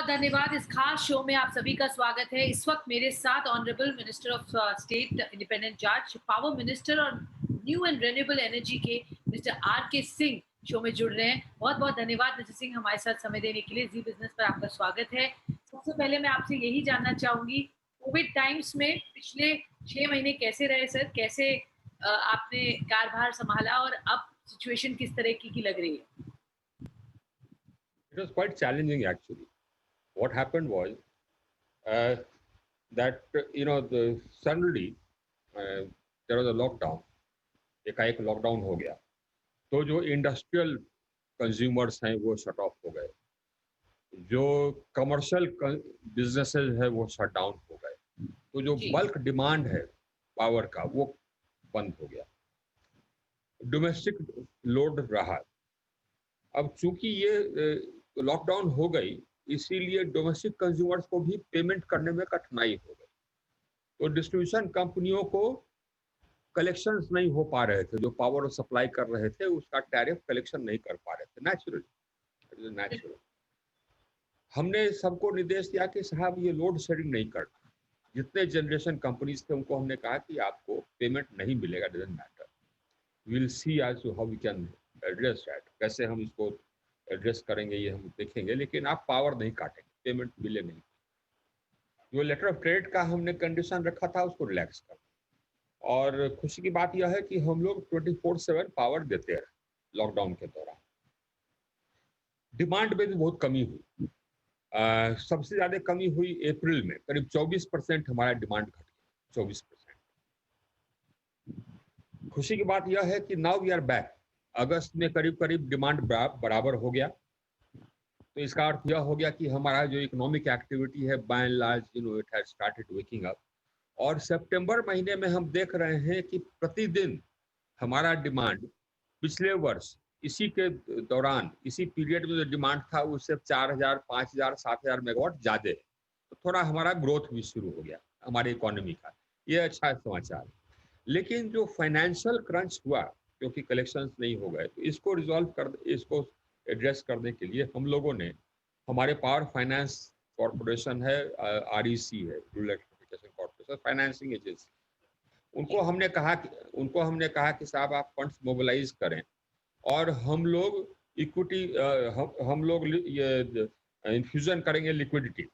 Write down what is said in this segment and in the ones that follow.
धन्यवाद। इस खास शो में आप सभी का स्वागत है। इस वक्त मेरे साथ honourable minister of state independent जज, पावर मिनिस्टर और न्यू एंड रिन्यूएबल एनर्जी के मिस्टर आर.के. सिंह शो में जुड़ रहे हैं। बहुत बहुत धन्यवाद मिस्टर सिंह हमारे साथ समय देने के लिए। जी बिजनेस पर आपका स्वागत है। सबसे पहले मैं आपसे यही जानना चाहूंगी, कोविड टाइम्स में पिछले 6 महीने कैसे रहे सर? कैसे आपने कारभार संभाला और अब सिचुएशन किस तरह की लग रही है? It was quite challenging actually. What happened was uh, that suddenly there was a lockdown. एकाएक लॉकडाउन हो गया तो जो इंडस्ट्रियल कंज्यूमर्स हैं वो शट ऑफ हो गए, जो कमर्शियल बिजनेसेस है वो शट डाउन हो गए, तो जो बल्क डिमांड है पावर का वो बंद हो गया, डोमेस्टिक लोड रहा। अब चूंकि ये लॉकडाउन हो गई इसीलिए डोमेस्टिक कंज्यूमर्स को भी पेमेंट करने में कठिनाई हो गई, तो डिस्ट्रीब्यूशन कंपनियों को कलेक्शंस नहीं हो पा रहे थे, जो पावर सप्लाई कर रहे थे उसका टैरिफ कलेक्शन नहीं कर पा रहे थे। नेचुरल हमने सबको निर्देश दिया कि साहब ये लोड शेडिंग नहीं करना। जितने जनरेशन कंपनीज थे उनको हमने कहा कि आपको पेमेंट नहीं मिलेगा, doesn't matter, we will see as to how we can address that, कैसे हम इसको एड्रेस करेंगे ये हम देखेंगे, लेकिन आप पावर नहीं काटेंगे, पेमेंट मिले नहीं। जो लेटर ऑफ क्रेडिट का हमने कंडीशन रखा था उसको रिलैक्स कर, और खुशी की बात यह है कि हम लोग 24/7 पावर देते रहे लॉकडाउन के दौरान। डिमांड में भी बहुत कमी हुई, सबसे ज्यादा कमी हुई अप्रैल में, करीब 24% हमारा डिमांड घट गया, 24%। खुशी की बात यह है कि नाउ वी आर बैक। अगस्त में करीब करीब डिमांड बराबर हो गया, तो इसका अर्थ यह हो गया कि हमारा जो इकोनॉमिक एक्टिविटी है by and large it has started waking up. और सितंबर महीने में हम देख रहे हैं कि प्रतिदिन हमारा डिमांड पिछले वर्ष इसी के दौरान, इसी पीरियड में जो डिमांड था उससे 4000, 5000, 7000 मेगावाट ज्यादा है, तो थोड़ा हमारा ग्रोथ भी शुरू हो गया हमारी इकोनॉमी का, ये अच्छा समाचार। लेकिन जो फाइनेंशियल क्रंच हुआ क्योंकि कलेक्शंस नहीं हो गए, तो इसको इसको एड्रेस करने के लिए हम लोगों ने, हमारे पावर फाइनेंस कॉर्पोरेशन है, REC है, rural electrification corporation financing agency, उनको हमने कहा कि साहब आप फंड्स मोबिलाइज करें और हम लोग इक्विटी, हम लोग ये इन्फ्यूजन करेंगे liquidity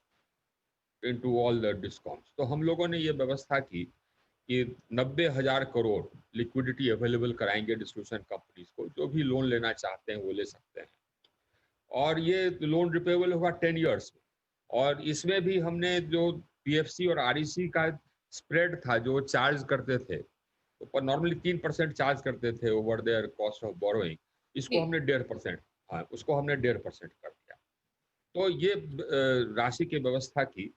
into all the discoms. तो हम लोगों ने ये व्यवस्था की कि 90,000 करोड़ लिक्विडिटी अवेलेबल कराएंगे डिस्ट्रीब्यूशन कंपनीज को, जो भी लोन लेना चाहते हैं वो ले सकते हैं, और ये लोन रिपेबल होगा 10 ईयर्स में। और इसमें भी हमने जो PFC और REC का स्प्रेड था जो चार्ज करते थे, तो नॉर्मली 3% चार्ज करते थे over there cost of borrowing, इसको हमने 1.5%, हाँ उसको हमने 1.5% कर दिया। तो ये राशि की व्यवस्था की,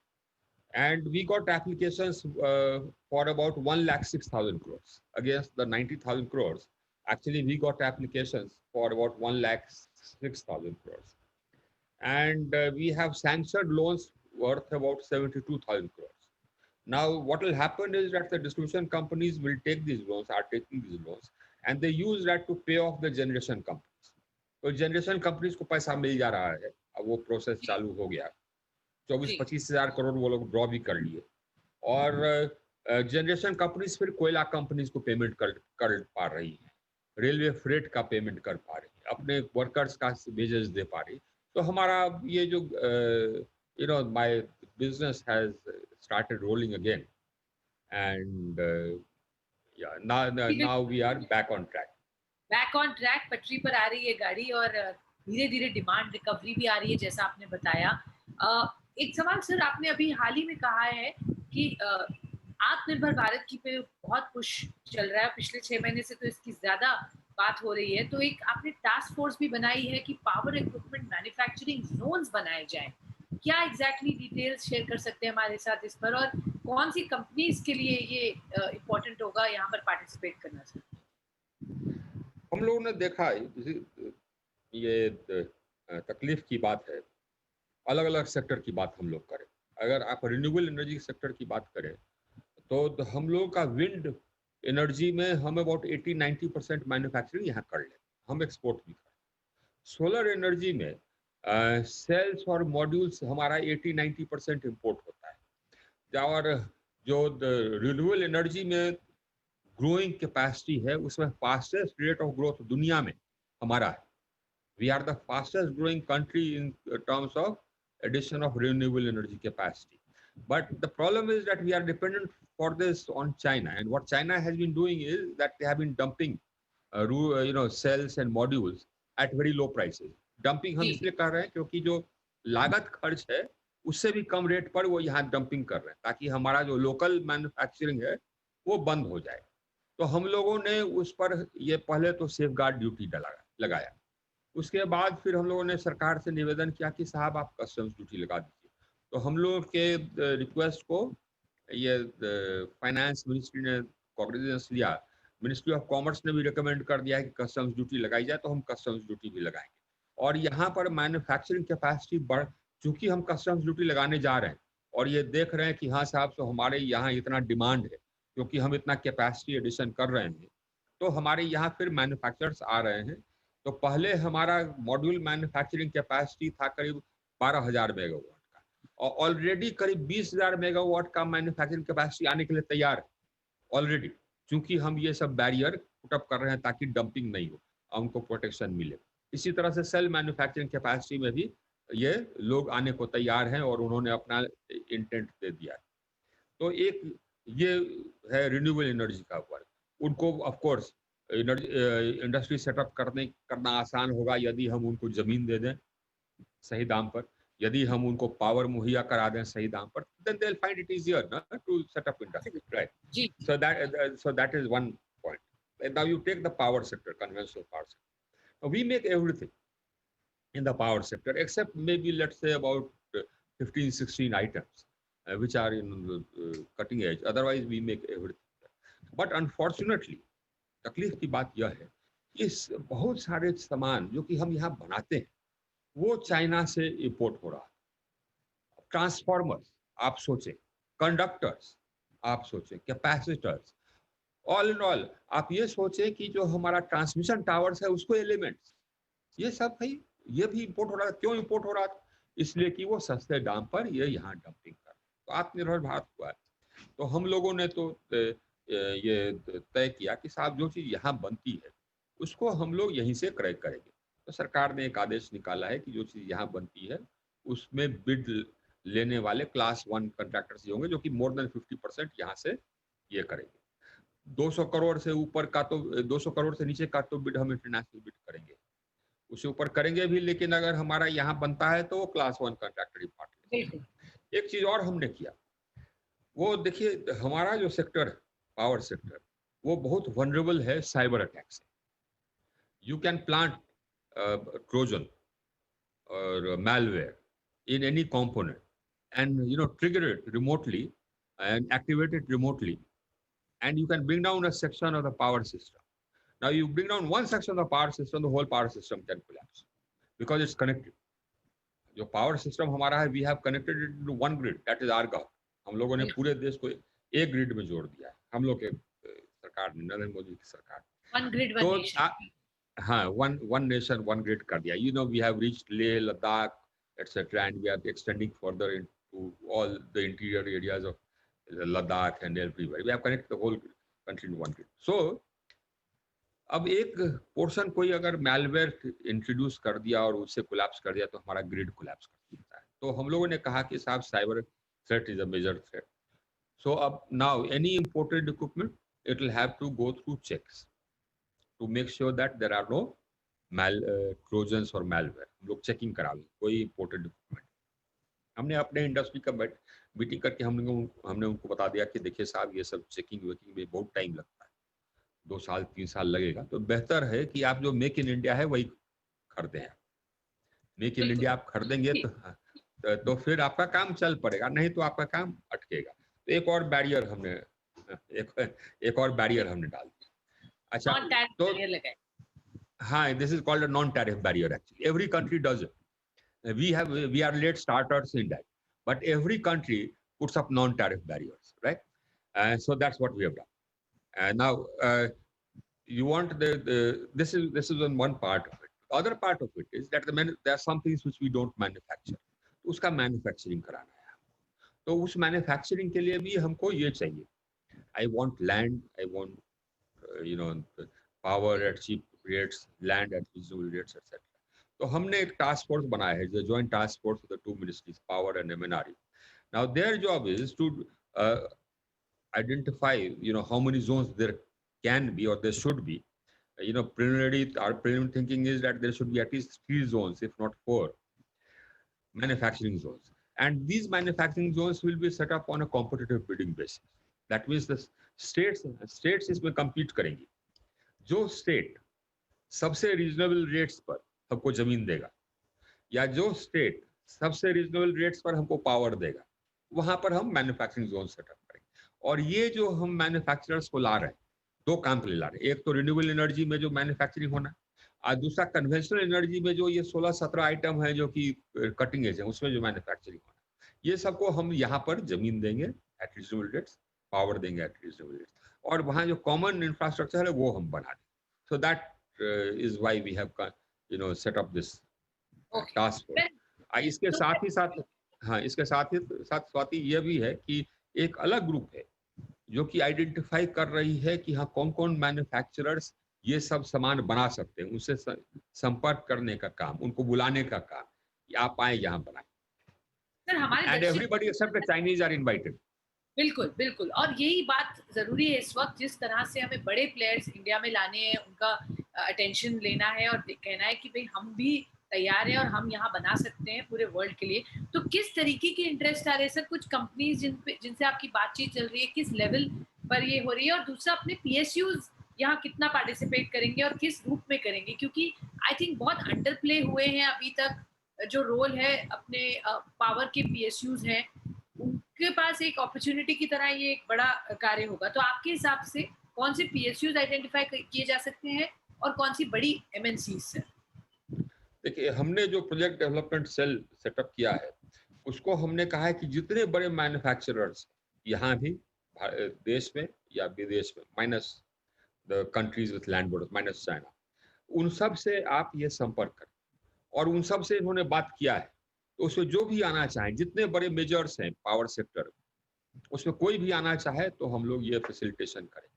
and we got applications for about 1,06,000 crores against the 90,000 crores. Actually, we got applications for about 1,06,000 crores, and we have sanctioned loans worth about 72,000 crores. Now, what will happen is that the distribution companies will take these loans, are taking these loans, and they use that to pay off the generation companies. तो generation companies को पैसा मिल जा रहा है, अब वो process चालू हो गया, 24-25 हजार करोड़ वो लोग ड्रॉ भी कर लिए, और जनरेशन कंपनीज फिर कोयला कंपनीज को पेमेंट कर पा रही है, रेलवे फ्रेट का पेमेंट कर पा रही है, अपने वर्कर्स का वेजेस दे पा रही। तो हमारा ये जो my business has started rolling again, and now we are back on track. पटरी पर आ रही है गाड़ी और धीरे धीरे डिमांड रिकवरी भी आ रही है जैसा आपने बताया। एक सवाल सर, आपने अभी हाल ही में कहा है कि आत्मनिर्भर भारत की पे बहुत पुश चल रहा है, पिछले 6 महीने से तो इसकी ज्यादा बात हो रही है, तो एक आपने टास्क फोर्स भी बनाई है कि पावर इक्विपमेंट मैन्युफैक्चरिंग जोन्स बनाए जाएं। क्या एग्जैक्टली डिटेल्स शेयर कर सकते हैं हमारे साथ इस पर, और कौन सी कंपनीज के लिए ये इम्पोर्टेंट होगा यहाँ पर पार्टिसिपेट करना? सर हम लोगों ने देखा ये तकलीफ की बात है, अलग अलग सेक्टर की बात हम लोग करें, अगर आप रिन्यूएबल एनर्जी सेक्टर की बात करें तो हम लोग का विंड एनर्जी में हम अबाउट 80-90% मैन्युफैक्चरिंग यहाँ कर लें, हम एक्सपोर्ट भी करें। सोलर एनर्जी में सेल्स और मॉड्यूल्स हमारा 80-90% इम्पोर्ट होता है। और जो रिन्यूएबल एनर्जी में ग्रोइंग कैपेसिटी है उसमें फास्टेस्ट रेट ऑफ ग्रोथ दुनिया में हमारा है। We are the fastest growing country in terms of addition of renewable energy capacity. But the problem is that we are dependent for this on China. And what China has been doing is that they have been dumping, cells and modules at very low prices. Dumping हम इसलिए कर रहे हैं क्योंकि जो लागत खर्च है उससे भी कम रेट पर वो यहाँ डंपिंग कर रहे हैं ताकि हमारा जो लोकल मैन्युफैक्चरिंग है वो बंद हो जाए। तो हम लोगों ने उस पर ये पहले तो सेफगार्ड ड्यूटी लगाया। उसके बाद फिर हम लोगों ने सरकार से निवेदन किया कि साहब आप कस्टम्स ड्यूटी लगा दीजिए। तो हम लोग के रिक्वेस्ट को ये फाइनेंस मिनिस्ट्री ने कॉग्निजेंस लिया। मिनिस्ट्री ऑफ कॉमर्स ने भी रिकमेंड कर दिया है कि कस्टम्स ड्यूटी लगाई जाए, तो हम कस्टम्स ड्यूटी भी लगाएंगे। और यहाँ पर मैन्युफैक्चरिंग कैपेसिटी बढ़, चूंकि हम कस्टम्स ड्यूटी लगाने जा रहे हैं और ये देख रहे हैं कि हाँ साहब तो हमारे यहाँ इतना डिमांड है क्योंकि हम इतना कैपेसिटी एडिशन कर रहे हैं, तो हमारे यहाँ फिर मैन्युफैक्चरर्स आ रहे हैं। तो पहले हमारा मॉड्यूल मैन्युफैक्चरिंग कैपेसिटी था करीब 12,000 मेगावाट का, और ऑलरेडी करीब 20,000 मेगावाट का मैन्युफैक्चरिंग कैपेसिटी आने के लिए तैयार है ऑलरेडी, क्योंकि हम ये सब बैरियर पुटअप कर रहे हैं ताकि डंपिंग नहीं हो और उनको प्रोटेक्शन मिले। इसी तरह से सेल मैन्युफैक्चरिंग कैपेसिटी में भी ये लोग आने को तैयार हैं और उन्होंने अपना इंटेंट दे दिया है। तो एक ये है रिन्यूएबल एनर्जी का वर्क। उनको ऑफ कोर्स इंडस्ट्री सेटअप करना आसान होगा यदि हम उनको जमीन दे दें सही दाम पर, यदि हम उनको पावर मुहैया करा दें सही दाम पर, then they'll find it easier to set up industry, right? So that is one point. And now you take the power sector, conventional power sector. Now we make everything in the power sector except maybe let's say about 15-16 items which are in cutting edge. Otherwise we make everything. But unfortunately तकलीफ की बात यह है कि बहुत सारे सामान जो कि हम यहाँ बनाते हैं वो चाइना से इंपोर्ट हो रहा है। ट्रांसफार्मर्स आप सोचें, कंडक्टर्स आप सोचें, कैपेसिटर्स, ऑल इन ऑल आप ये सोचें कि जो हमारा ट्रांसमिशन टावर्स है उसको एलिमेंट्स, ये सब भाई ये भी इंपोर्ट हो रहा है। क्यों इंपोर्ट हो रहा था? इसलिए कि वो सस्ते दाम पर ये यहाँ डंपिंग कर, तो आत्मनिर्भर भारत हुआ है। तो हम लोगों ने तो ये तय किया कि साहब जो चीज़ यहाँ बनती है उसको हम लोग यहीं से क्रय करेंगे। तो सरकार ने एक आदेश निकाला है कि जो चीज़ यहाँ बनती है उसमें बिड लेने वाले क्लास 1 कॉन्ट्रैक्टर्स ही होंगे जो कि मोर देन 50% यहाँ से ये करेंगे। 200 करोड़ से ऊपर का तो 200 करोड़ से नीचे का तो बिड हम इंटरनेशनल बिड करेंगे, उससे ऊपर करेंगे भी, लेकिन अगर हमारा यहाँ बनता है तो वो क्लास 1 कॉन्ट्रैक्टर ही पार्ट लेंगे। एक चीज़ और हमने किया, वो देखिए हमारा जो सेक्टर है पावर सेक्टर वो बहुत वनरेबल है साइबर अटैक से। यू कैन प्लांट ट्रोजन और malware in any component and trigger it remotely and activate it remotely, and you can bring down a section of the power system. Now you bring down one section of the power system, the whole power system can collapse because it's connected. जो power system हमारा है we have connected it to one grid, that is ARGA। हम लोगों ने पूरे देश को एक ग्रिड में जोड़ दिया है, हम लोग के सरकार ने, नरेंद्र मोदी की सरकार। वन ग्रिड वन नेशन, हाँ वन नेशन वन ग्रिड कर दिया। we have reached Leh, Ladakh, etc. and we are extending further into all the interior areas of Ladakh and everywhere. We have connected the whole country in one grid. So अब एक portion कोई अगर malware introduce कर दिया और उससे collapse कर दिया तो हमारा ग्रिड कोलैप्स कर सकता है। तो हम लोगों ने कहा कि साहब cyber threat is a major threat. So now any imported equipment, it will have to go through checks to make sure that there are no trojans or malware। हम लोग चेकिंग करा लें कोई imported equipment। हमने अपने industry का meeting करके हमने उनको बता दिया कि देखिए साहब ये सब चेकिंग वेकिंग में बहुत टाइम लगता है, 2 साल 3 साल लगेगा, तो बेहतर है कि आप जो मेक इन इंडिया है वही खरीदें। मेक इन इंडिया आप खरीदेंगे तो फिर आपका काम चल पड़ेगा, नहीं तो आपका काम अटकेगा। तो एक और बैरियर हमने डाल दिया। अच्छा तो हाँ, this is called a non tariff barrier. Actually every country does it. we are late starters in that, but every country puts up non tariff barriers, right? So that's what we have done. And now you want this is on one part of it, The other part of it is that there are some things which we don't manufacture. तो उसका manufacturing कराना है, तो उस manufacturing के लिए भी हमको ये चाहिए. I want land, I want power at cheap rates, land at reasonable rates, etc. तो हमने एक टास्क फोर्स बनाया है, जो joint task force for the two ministries, power and MNRE. Now their job is to identify, how many zones there can be or there should be. Preliminary, our preliminary thinking is that there should be at least 3 zones, if not 4, manufacturing zones. And these manufacturing zones will be set up on a competitive bidding basis. That means the states इसमें compete करेंगी. जो state सबसे reasonable rates पर हमको जमीन देगा, या जो स्टेट सबसे रीजनेबल रेट्स पर हमको पावर देगा, वहां पर हम मैन्युफैक्चरिंग जोन सेटअप करेंगे. और ये जो हम मैन्युफैक्चरर्स को ला रहे हैं, 2 काम के लिए ला रहे हैं. एक तो रिन्यूएबल एनर्जी में जो मैन्युफैक्चरिंग होना, और दूसरा कन्वेंशनल एनर्जी में जो ये 16-17 आइटम है जो कि कटिंग एज है, उसमें जो मैन्युफैक्चरिंग होना, ये सबको हम यहाँ पर जमीन देंगे एट रीजनेबल रेट्स, पावर देंगे एट रीजनेबल रेट्स, और वहाँ जो कॉमन इंफ्रास्ट्रक्चर है वो हम बना दें. So that is why we have set up this task force. इसके साथ ही साथ, हाँ, इसके साथ ही साथ स्वाति ये भी है कि एक अलग ग्रुप है जो कि आइडेंटिफाई कर रही है कि हाँ कौन कौन मैन्युफैक्चरर्स ये सब सामान बना सकते हैं. उनसे संपर्क करने का काम, उनको बुलाने का काम, आप आए यहाँ बनाए. And everybody except the Chinese are invited. बिल्कुल बिल्कुल, और यही बात जरूरी है इस वक्त. जिस तरह से हमें बड़े प्लेयर्स इंडिया में लाने हैं, उनका अटेंशन लेना है और कहना है कि भाई हम भी तैयार हैं और हम यहाँ बना सकते हैं पूरे वर्ल्ड के लिए. तो किस तरीके के इंटरेस्ट आ रहे हैं सर? कुछ कंपनीज जिनसे आपकी बातचीत चल रही है, किस लेवल पर ये हो रही है? और दूसरा, अपने PSUs यहाँ कितना पार्टिसिपेट करेंगे और किस रूप में करेंगे? क्योंकि आई थिंक बहुत अंडर प्ले हुए हैं अभी तक. जो रोल है अपने पावर के PSUs हैं, उनके पास एक अपॉर्चुनिटी की तरह ये एक बड़ा कार्य होगा. तो आपके हिसाब से कौन से PSUs आइडेंटिफाई किए जा सकते हैं और कौन सी बड़ी MNCs से? देखिए, हमने जो प्रोजेक्ट डेवलपमेंट सेल सेटअप किया है, उसको हमने कहा है कि जितने बड़े मैन्युफैक्चरर्स यहाँ भी देश में या विदेश में, minus the countries with land borders, minus China, उन सब से आप ये संपर्क करें. और उन सब से इन्होंने बात किया है, तो उसमें जो भी आना चाहे, जितने बड़े मेजर्स हैं पावर सेक्टर, उसमें कोई भी आना चाहे तो हम लोग ये फैसिलिटेशन करें.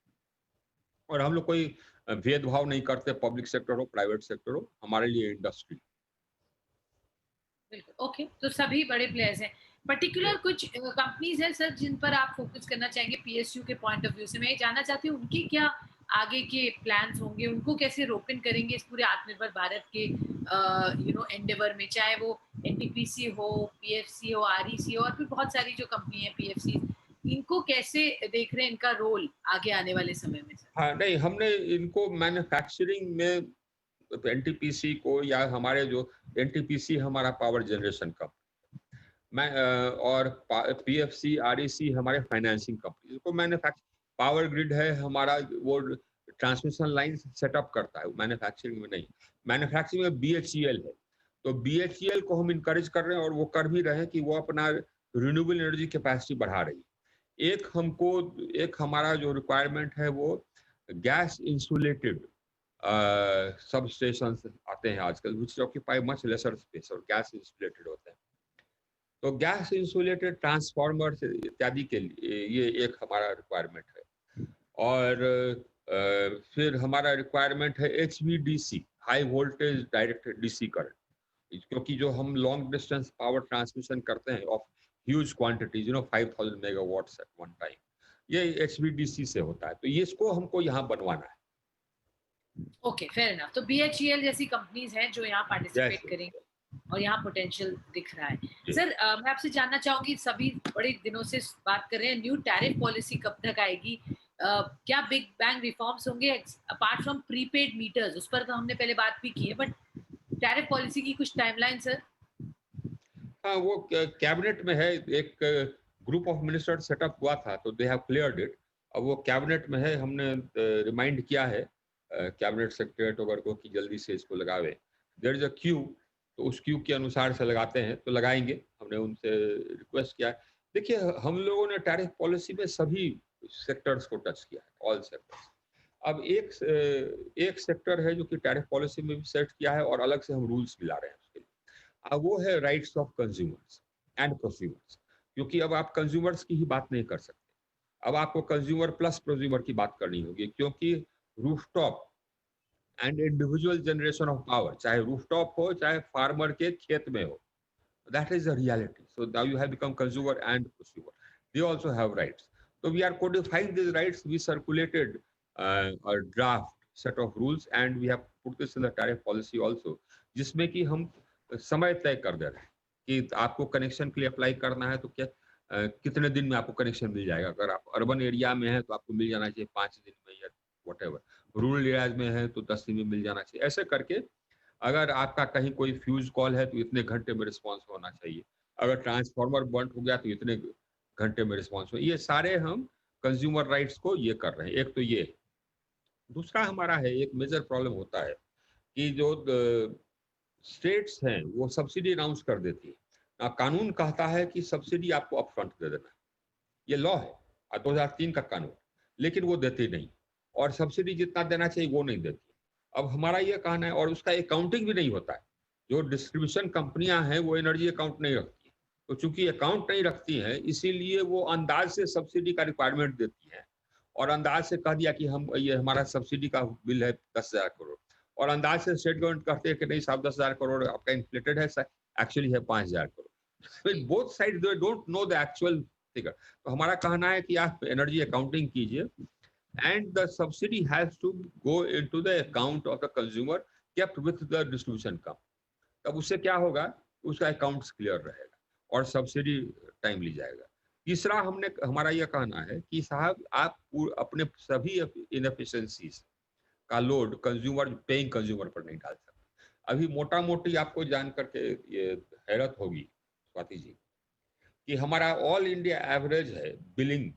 और हम लोग कोई भेदभाव नहीं करते, पब्लिक सेक्टर हो, प्राइवेट सेक्टर हो, हमारे लिए इंडस्ट्री. बिल्कुल, ओके. तो सभी बड़े प्लेयर्स हैं. पर्टिकुलर कुछ कंपनीज हैं सर जिन पर आप फोकस करना चाहेंगे PSU के पॉइंट ऑफ व्यू से? मैं जानना चाहती हूँ उनकी क्या आगे के प्लान्स होंगे, उनको कैसे रोकन करेंगे इस पूरे आत्मनिर्भर भारत के एंडेवर में, चाहे वो NTPC हो, PFC हो, REC हो, और फिर बहुत सारी जो कंपनी है PFC, इनको कैसे देख रहे हैं, इनका रोल आगे आने वाले समय में? हाँ, नहीं, हमने इनको मैन्युफैक्चरिंग में NTPC को, या हमारे जो NTPC हमारा पावर जनरेशन कंपनी, और PFC, REC हमारे फाइनेंसिंग कंपनी को मैन्युफैक्चर, पावर ग्रिड है हमारा, वो ट्रांसमिशन लाइन सेटअप करता है, मैन्युफैक्चरिंग में नहीं. मैन्युफैक्चरिंग में BHEL है, तो BHEL को हम इनकरेज कर रहे हैं और वो कर भी रहे हैं कि वो अपना रिन्यूएबल एनर्जी कैपेसिटी बढ़ा रही है. एक हमारा जो रिक्वायरमेंट है वो गैस इंसुलेटेड सब स्टेशंस आते हैं आजकल, which occupy much lesser space और गैस इंसुलेटेड होते हैं. तो गैस इंसुलेटेड ट्रांसफार्मर इत्यादि के लिए ये एक हमारा रिक्वायरमेंट है. और फिर हमारा रिक्वायरमेंट है HVDC, high voltage direct DC current, क्योंकि जो हम लॉन्ग डिस्टेंस पावर ट्रांसमिशन करते हैं of huge quantities, 5000 megawatts at one time, ये HVDC से होता है. तो ये इसको हमको यहाँ बनवाना है. Okay, fair enough. तो BHEL जैसी कंपनीज हैं जो यहाँ पार्टिसिपेट करेंगे और यहाँ पोटेंशियल दिख रहा है. सर, मैं आपसे जानना चाहूंगी, सभी बड़े दिनों से बात कर रहे हैं, न्यू टैरिफ पॉलिसी कब तक आएगी? क्या बिग बैंग रिफॉर्म्स होंगे अपार्ट फ्रॉम प्रीपेड मीटर्स? उस पर तो हमने पहले बात भी की है, बट टैरिफ पॉलिसी की कुछ टाइमलाइन सर? हाँ, वो कैबिनेट में है, एक ग्रुप ऑफ मिनिस्टर सेटअप हुआ था, तो दे हैव क्लियर्ड इट. अब वो कैबिनेट में है, हमने रिमाइंड किया है कैबिनेट सेक्रेटरीट वगैरह को कि जल्दी से इसको लगावे. देयर इज अ क्यू, तो उस क्यू के अनुसार से लगाते हैं, तो लगाएंगे. हमने उनसे रिक्वेस्ट किया है. देखिए, हम लोगों ने टैरिफ पॉलिसी में सभी सेक्टर्स को टच किया है, ऑल सेक्टर्स. अब एक सेक्टर है जो कि टैरिफ पॉलिसी में भी सेट किया है और अलग से हम रूल्स भी ला रहे हैं उसके लिए। अब वो है राइट्स ऑफ कंज्यूमर्स एंड प्रोस्यूमर्स, क्योंकि अब आप कंज्यूमर्स की ही बात नहीं कर सकते, अब आपको कंज्यूमर प्लस प्रोस्यूमर की बात करनी होगी, क्योंकि rooftop and individual generation of power, चाहे रूफटॉप हो चाहे फार्मर के खेत में हो, that is the reality. So now you have become consumer and prosumer. They also have rights. So we are codifying these rights. We circulated a draft set of rules and we have put this in the tariff policy also, जिसमें कि हम समय तय कर दे रहे हैं कि आपको कनेक्शन के लिए अप्लाई करना है तो क्या कितने दिन में आपको कनेक्शन मिल जाएगा। अगर आप अर्बन एरिया में है तो आपको मिल जाना चाहिए 5 दिन में या वट, रूरल एरियाज में है तो 10 दिन में मिल जाना चाहिए। ऐसे करके अगर आपका कहीं कोई फ्यूज कॉल है तो इतने घंटे में रिस्पॉन्स होना चाहिए, अगर ट्रांसफार्मर बर्न हो गया तो इतने घंटे में रिस्पॉन्स हो। ये सारे हम कंज्यूमर राइट्स को ये कर रहे हैं। एक तो ये है। दूसरा हमारा है, एक मेजर प्रॉब्लम होता है कि जो स्टेट्स हैं वो सब्सिडी अनाउंस कर देती है। कानून कहता है कि सब्सिडी आपको अपफ्रंट दे देना है, ये लॉ है 2003 का कानून, लेकिन वो देती नहीं और सब्सिडी जितना देना चाहिए वो नहीं देती। अब हमारा ये कहना है, और उसका अकाउंटिंग भी नहीं होता है। जो डिस्ट्रीब्यूशन कंपनियां हैं वो एनर्जी अकाउंट नहीं रखती है, तो चूंकि अकाउंट नहीं रखती हैं इसीलिए वो अंदाज से सब्सिडी का रिक्वायरमेंट देती है, और अंदाज से कह दिया कि हम ये हमारा सब्सिडी का बिल है 10,000 करोड़, और अंदाज से स्टेट गवर्नमेंट कहते हैं कि नहीं साहब 10,000 करोड़ आपका इन्फ्लेटेड है, एक्चुअली है 5,000 crore. Both side they don't know the actual figure. तो हमारा कहना है कि आप एनर्जी अकाउंटिंग कीजिए and the subsidy has to go into the account of the consumer kept with the distribution company. तब उससे क्या होगा, उसका अकाउंट्स क्लियर रहेगा और सब्सिडी टाइमली जाएगा। तीसरा हमारा यह कहना है कि साहब आप अपने सभी इनएफिशिएंसीज का लोड कंज्यूमर पेइंग कंज्यूमर पर नहीं डाल सकते। अभी मोटा मोटी आपको जान करके ये हैरत होगी स्वाति जी कि हमारा ऑल इंडिया एवरेज है बिलिंग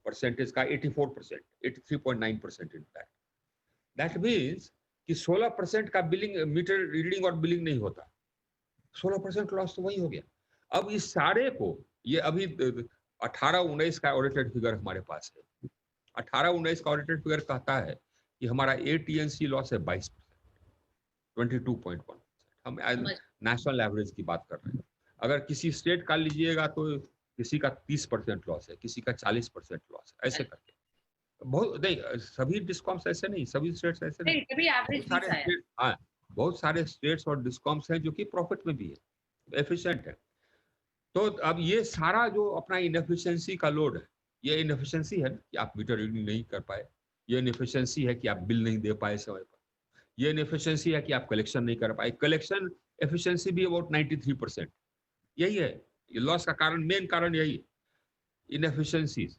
परसेंटेज का 84%, 83.9% इनफैक्ट। दैट मीन्स कि 16% का बिलिंग मीटर रीडिंग और बिलिंग नहीं होता, 16% लॉस तो वही हो गया। अब इस सारे को ये अभी 18-19 का ऑडिटेड फिगर हमारे पास है। 18-19 का ऑडिटेड फिगर कहता है कि हमारा AT&C लॉस है 22%, 22.1%। हम नेशनल एवरेज की बात कर रहे हैं। अगर किसी स्टेट का लीजिएगा तो किसी का 30% लॉस है, किसी का 40% लॉस है, ऐसे करके। बहुत नहीं, सभी डिस्कॉम्स ऐसे नहीं, सभी स्टेट्स ऐसे नहीं, बहुत सारे स्टेट्स और डिस्कॉम्स हैं जो कि प्रॉफिट में भी है, एफिशिएंट है। तो अब ये सारा जो अपना इनएफिशिएंसी का लोड है, ये इनएफिशिएंसी है कि आप मीटर रीडिंग नहीं कर पाए, ये इनएफिशिएंसी है कि आप बिल नहीं दे पाए समय पर, ये इनएफिशिएंसी है कि आप कलेक्शन नहीं कर पाए। कलेक्शन एफिशिएंसी भी अबाउट 93%। यही है ये लॉस का कारण, मेन कारण यही है, इनएफिशिएंसीज।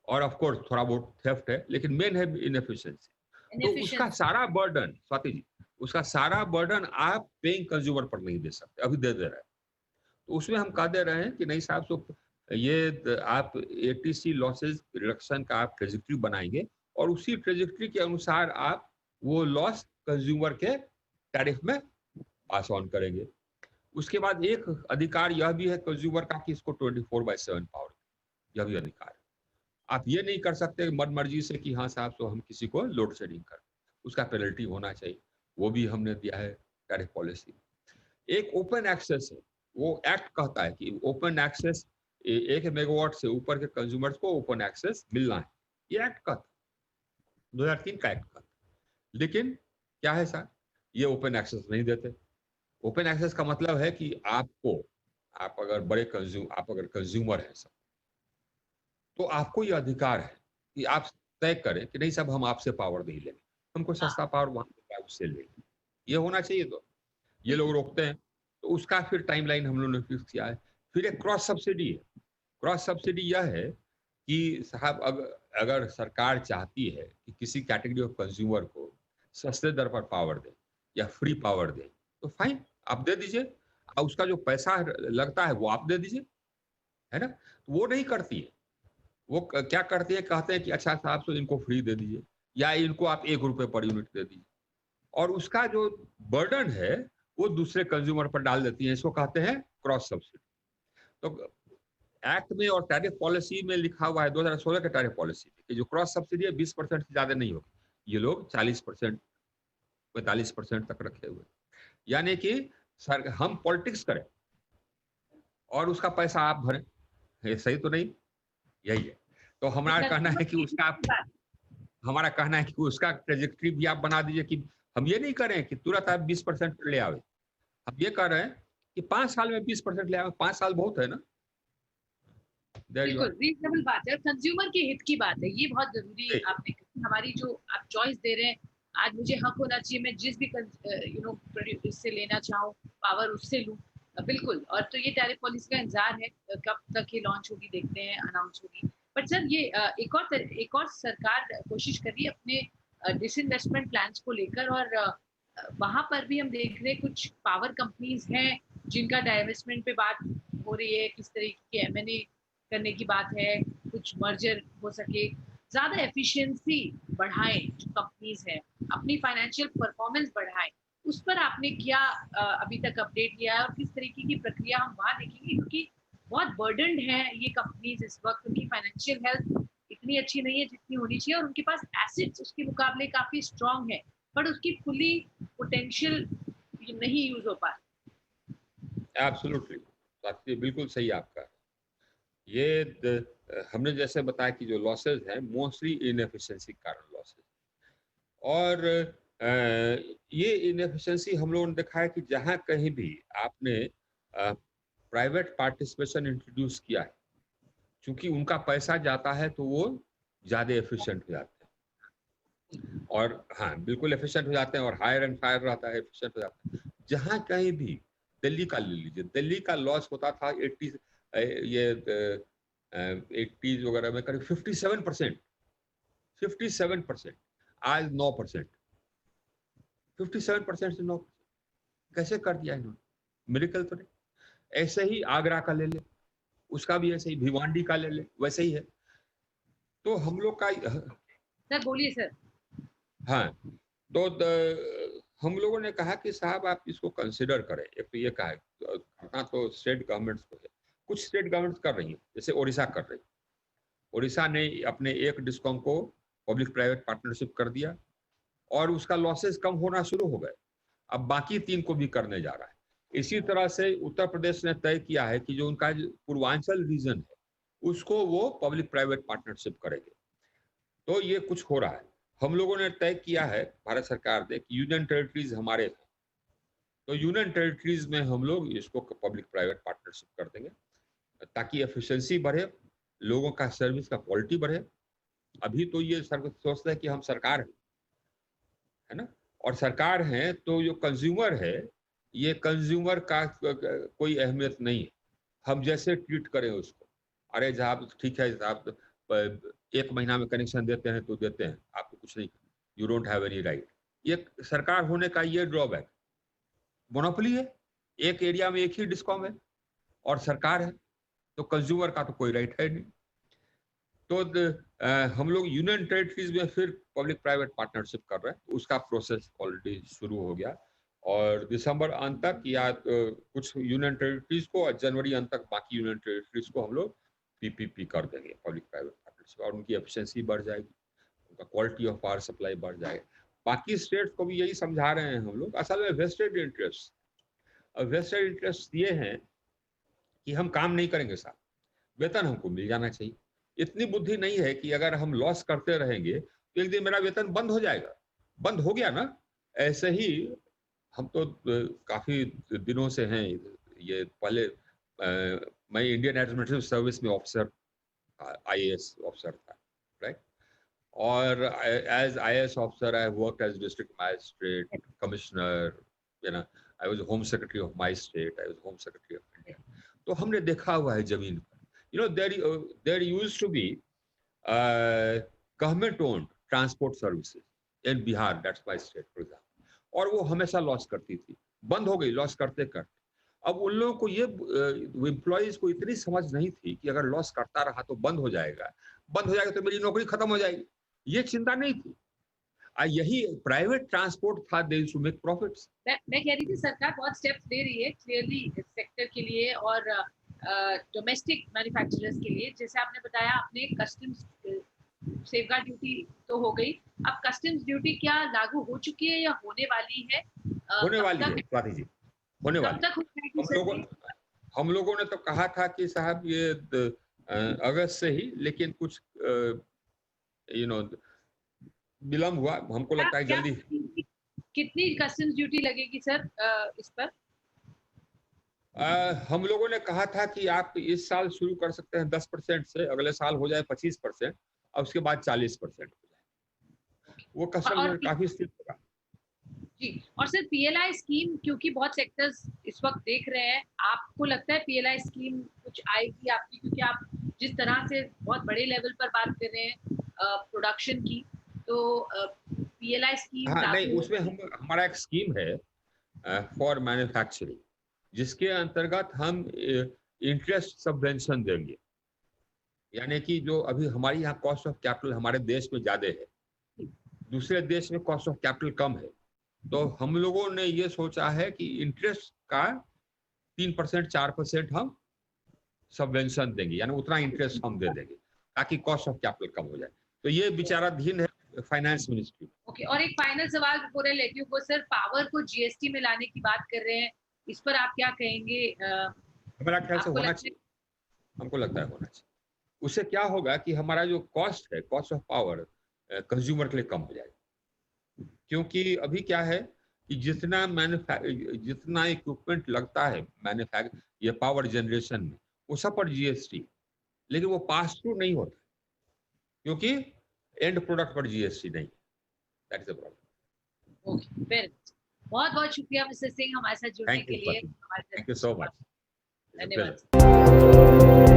और ऑफ कोर्स थोड़ा बहुत थेफ्ट है, लेकिन मेन है इनएफिशिएंसी। तो उसका सारा बर्डन स्वाति जी, उसका सारा बर्डन आप पेइंग कंज्यूमर पर नहीं दे सकते, अभी दे रहे हैं। तो उसमें हम कह दे रहे हैं कि नहीं साहब, तो ये आप ATC लॉसेज रिडक्शन का आप ट्रेजेक्टरी बनाएंगे और उसी ट्रेजेक्टरी के अनुसार आप वो लॉस कंज्यूमर के टैरिफ में पास ऑन करेंगे। उसके बाद एक अधिकार यह भी है कंज्यूमर का कि इसको 24/7 पावर, यह भी अधिकार है। आप ये नहीं कर सकते मन मर्जी से कि हाँ साहब तो हम किसी को लोड शेडिंग कर, उसका पेनल्टी होना चाहिए, वो भी हमने दिया है टैरिफ पॉलिसी। एक ओपन एक्सेस है, वो एक्ट कहता है कि ओपन एक्सेस 1 मेगावाट से ऊपर के कंज्यूमर्स को ओपन एक्सेस मिलना है, ये एक्ट कहता है, 2003 का एक्ट कहता है। लेकिन क्या है सर, ये ओपन एक्सेस नहीं देते। ओपन एक्सेस का मतलब है कि आप अगर कंज्यूमर हैं सब, तो आपको ये अधिकार है कि आप तय करें कि नहीं सब हम आपसे पावर नहीं लेंगे, हमको सस्ता पावर वहां उससे लेंगे, ये होना चाहिए। तो ये लोग रोकते हैं, तो उसका फिर टाइमलाइन हम लोगों ने फिक्स किया है। फिर एक क्रॉस सब्सिडी है। क्रॉस सब्सिडी यह है कि साहब अगर सरकार चाहती है कि किसी कैटेगरी ऑफ कंज्यूमर को सस्ते दर पर पावर दे या फ्री पावर दे, तो फाइन, आप दे दीजिए, और उसका जो पैसा लगता है वो आप दे दीजिए, है ना। तो वो नहीं करती है, वो क्या करती है, कहते हैं कि अच्छा साहब तो इनको फ्री दे दीजिए या इनको आप 1 रुपए पर यूनिट दे दीजिए, और उसका जो बर्डन है वो दूसरे कंज्यूमर पर डाल देती है। इसको कहते हैं क्रॉस सब्सिडी। तो एक्ट में और टैरिफ पॉलिसी में लिखा हुआ है 2016 के टैरिफ पॉलिसी में कि जो क्रॉस सब्सिडी है 20% से ज्यादा नहीं होगी। ये लोग 40%, 45% तक रखे हुए। यानी कि सर हम पॉलिटिक्स करें और उसका पैसा आप भरें, ये सही तो नहीं? यही है। तो हमारा कहना है कि हमारा कहना है कि उसका ट्रेजेक्टरी भी आप बना दीजिए कि हम ये नहीं कह रहे हैं कि तुरंत आप 20% ले आवे। हम ये कह रहे हैं कि 5 साल में 20% ले आवे, 5 साल बहुत है ना? बिल्कुल रीजनेबल बात है और कंज्यूमर के हित की बात है, ये बहुत जरूरी ठीक है। आपने कही। हमारी जो आप चॉइस दे रहे हैं, आज मुझे हक होना चाहिए, मैं जिस भी इससे लेना चाहूँ पावर उससे लूँ। बिल्कुल, और तो ये टैरिफ पॉलिसी का इंतजार है, कब तक ये लॉन्च होगी देखते हैं, अनाउंस होगी। बट सर ये एक और सरकार कोशिश कर रही है अपने डिसइन्वेस्टमेंट प्लान्स को लेकर, और वहां पर भी हम देख रहे हैं कुछ पावर कंपनीज हैं जिनका डाइवेस्टमेंट पे बात हो रही है, किस तरीके की M&A करने की बात है, कुछ मर्जर हो सके, ज्यादा एफिशिएंसी बढ़ाएं जो कंपनीज हैं, अपनी फाइनेंशियल परफॉर्मेंस बढ़ाएं। उस पर आपने क्या अभी तक अपडेट लिया है और किस तरीके की प्रक्रिया हम वहां देखेंगे, क्योंकि बहुत बर्डनड है ये कंपनीज इस वक्त, उनकी फाइनेंशियल हेल्थ इतनी अच्छी नहीं है जितनी होनी चाहिए, और उनके पास एसेट्स उसके मुकाबले काफी स्ट्रांग है, बट उसकी फुली पोटेंशियल नहीं यूज हो पा रही। एब्सोल्युटली, बात ये बिल्कुल सही आपका। ये हमने जैसे बताया कि जो लॉसेज हैं मोस्टली इनएफिशिएंसी के कारण लॉसेज, और ये इनएफिशिएंसी हम लोगों ने देखा है कि जहां कहीं भी आपने प्राइवेट पार्टिसिपेशन इंट्रोड्यूस किया है, क्योंकि उनका पैसा जाता है तो वो ज्यादा एफिशिएंट हो जाते हैं, और हाँ बिल्कुल एफिशिएंट हो जाते हैं, और हायर एंड फायर रहता है, एफिशिएंट हो जाता है। जहां कहीं भी दिल्ली का ले लीजिए, दिल्ली का लॉस होता था 80 ये 80s वगैरह में करीब 57%, आज 9%, 57% से 9%, कैसे कर दिया इन्होंने? मिरेकल तो नहीं। ऐसे ही आगरा का ले ले, उसका भी ऐसे ही, भिवांडी का ले ले, वैसे ही है। तो हम लोग का सर बोलिए सर। हाँ, तो हम लोगों ने कहा कि साहब आप इसको कंसिडर करें। एक तो ये कहा करना तो स्टेट गवर्नमेंट्स को है, कुछ स्टेट गवर्नमेंट्स कर रही है, जैसे ओडिशा कर रही। ओडिशा ने अपने एक डिस्कॉम को पब्लिक प्राइवेट पार्टनरशिप कर दिया और उसका लॉसेस कम होना शुरू हो गए। अब बाकी 3 को भी करने जा रहा है। इसी तरह से उत्तर प्रदेश ने तय किया है कि जो उनका पूर्वांचल रीजन है उसको वो पब्लिक प्राइवेट पार्टनरशिप करेंगे। तो ये कुछ हो रहा है। हम लोगों ने तय किया है, भारत सरकार ने, कि यूनियन टेरिटरीज हमारे हैं, तो यूनियन टेरिटरीज में हम लोग इसको पब्लिक प्राइवेट पार्टनरशिप कर देंगे ताकि एफिशिएंसी बढ़े, लोगों का सर्विस का क्वालिटी बढ़े। अभी तो ये सोचते हैं कि हम सरकार है ना, और सरकार है तो जो कंज्यूमर है, ये कंज्यूमर का कोई अहमियत नहीं है, हम जैसे ट्रीट करें उसको। अरे साहब ठीक है साहब, 1 महीना में कनेक्शन देते हैं तो देते हैं, आपको कुछ नहीं, you don't have any right. ये सरकार होने का ये ड्रॉबैक, मोनोपोली है, एक एरिया में एक ही डिस्कॉम है और सरकार है, तो कंज्यूमर का तो कोई राइट है नहीं। तो हम लोग यूनियन टेरिटरीज में फिर पब्लिक प्राइवेट पार्टनरशिप कर रहे हैं, उसका प्रोसेस ऑलरेडी शुरू हो गया, और दिसंबर अंत तक या कुछ यूनियन टेरिटरीज को, और जनवरी अंत तक बाकी यूनियन टेरिटरीज को हम लोग PPP कर देंगे, पब्लिक प्राइवेट पार्टनरशिप, और उनकी एफिशिएंसी बढ़ जाएगी, उनका क्वालिटी ऑफ पावर सप्लाई बढ़ जाएगा। बाकी स्टेट्स को भी यही समझा रहे हैं हम लोग। असल में वेस्टेड इंटरेस्ट ये हैं कि हम काम नहीं करेंगे साहब, वेतन हमको मिल जाना चाहिए। इतनी बुद्धि नहीं है कि अगर हम लॉस करते रहेंगे तो एक दिन मेरा वेतन बंद हो जाएगा। बंद हो गया ना, ऐसे ही हम तो काफी दिनों से हैं, ये पहले मैं इंडियन एडमिनिस्ट्रेटिव सर्विस में ऑफिसर, IAS ऑफिसर था, राइट, और as IAS officer I work as district magistrate, commissioner, you know, I was home secretary of my state, I was home secretary of India. तो हमने देखा हुआ है जमीन पर, you know, there used to be government owned transport services in Bihar, that's my state for example, और वो हमेशा लॉस करती थी, बंद हो गई लॉस करते करते। अब उन लोगों को ये एम्प्लॉइज को इतनी समझ नहीं थी कि अगर लॉस करता रहा तो बंद हो जाएगा, तो मेरी नौकरी खत्म हो जाएगी, ये चिंता नहीं थी। यही प्राइवेट ट्रांसपोर्ट था, they used to make profits. मैं कह रही थी सरकार बहुत स्टेप्स ले रही है क्लियरली इस सेक्टर के लिए और डोमेस्टिक मैन्युफैक्चरर्स के लिए, जैसे आपने बताया आपने कस्टम्स सेफगार्ड ड्यूटी तो हो गई, अब कस्टम्स ड्यूटी क्या लागू हो चुकी है या होने वाली है? होने कब वाली है तक स्वाति जी, होने कब वाली तक हो जाएगी हम सर लोगों ये? हम लोगों ने तो कहा था कि साहब ये अगस्त से ही, लेकिन कुछ यू नो विलम्ब हुआ, हमको क्या लगता है क्या जल्दी। कितनी कस्टम्स ड्यूटी लगेगी सर इस पर? हम लोगों ने कहा था कि आप इस साल शुरू कर सकते हैं 10% से, अगले साल हो जाए 25% और उसके बाद 40% हो जाए। वो कस्टम और काफी स्थिर होगा। जी, और सर पीएलआई स्कीम, क्योंकि बहुत सेक्टर्स इस वक्त देख रहे हैं, आपको लगता है पीएलआई स्कीम कुछ आएगी आपकी, क्योंकि आप जिस तरह से बहुत बड़े लेवल पर बात कर रहे हैं प्रोडक्शन की, तो पीएलआई स्कीम हाँ नहीं, लागू उसमें होगी? हमारा एक स्कीम है फॉर मैन्युफैक्चरिंग, जिसके अंतर्गत हम इंटरेस्ट सबवेंशन देंगे। यानी कि जो अभी हमारी यहाँ कॉस्ट ऑफ कैपिटल हमारे देश में ज्यादा है, दूसरे देश में कॉस्ट ऑफ कैपिटल कम है, तो हम लोगों ने ये सोचा है कि इंटरेस्ट का 3% 4% हम सबवेंशन देंगे, यानी उतना इंटरेस्ट हम दे देंगे ताकि कॉस्ट ऑफ कैपिटल कम हो जाए। तो ये विचाराधीन है फाइनेंस मिनिस्ट्री। ओके, और एक फाइनल सवाल before I let you go sir, power को जीएसटी में लाने की बात कर रहे हैं, इस पर आप क्या कहेंगे? हमारा ख्याल से आपको होना लगता है? चाहिए, हमको लगता है होना चाहिए। उससे क्या होगा कि हमारा जो कॉस्ट है, कॉस्ट ऑफ पावर कंज्यूमर के लिए कम हो जाएगा। क्योंकि अभी क्या है कि जितना इक्विपमेंट लगता है मैन्युफैक्चर ये पावर जनरेशन में, वो सब पर जीएसटी, लेकिन वो पास थ्रू नहीं होता क्योंकि एंड प्रोडक्ट पर जीएसटी नहीं। That is the problem. Okay, very बहुत बहुत शुक्रिया मिस्टर सिंह हमारे साथ जुड़ने थैंक के यू लिए, स्वाति, हमारे थैंक यू साथ सो मच, धन्यवाद। प्लेजर।